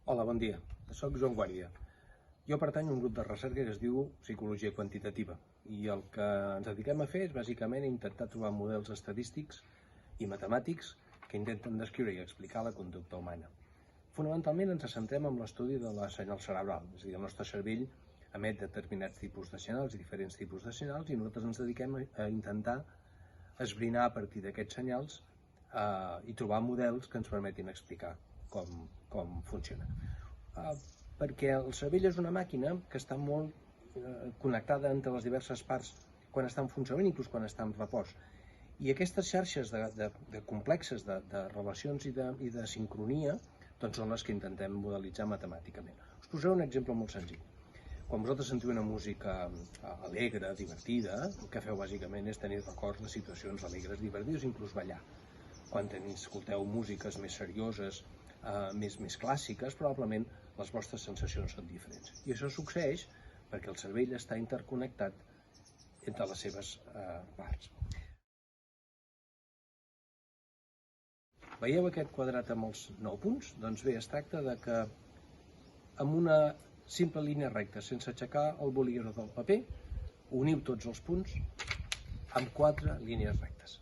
Hola, bon dia. Soc Joan Guàrdia. Jo pertanyo a un grup de recerca que es diu Psicologia Quantitativa i el que ens dediquem a fer és bàsicament intentar trobar models estadístics i matemàtics que intenten descriure i explicar la conducta humana. Fonamentalment ens centrem en l'estudi de la senyal cerebral, és a dir, el nostre cervell emet determinats tipus de senyals i diferents tipus de senyals i nosaltres ens dediquem a intentar esbrinar a partir d'aquests senyals i trobar models que ens permetin explicar com funciona. Perquè el cervell és una màquina que està molt connectada entre les diverses parts quan està en funcionament, inclús quan està en repòs. I aquestes xarxes complexes de relacions i de sincronia doncs són les que intentem modelitzar matemàticament. Us posaré un exemple molt senzill. Quan vosaltres sentiu una música alegre, divertida, el que feu bàsicament és tenir records de situacions alegres, divertides, inclús ballar. Quan escolteu músiques més serioses, més clàssiques, probablement les vostres sensacions són diferents. I això succeeix perquè el cervell està interconnectat entre les seves parts. Veieu aquest quadrat amb els 9 punts? Doncs bé, es tracta de que amb una simple línia recta, sense aixecar el bolígraf del paper, uniu tots els punts amb 4 línies rectes.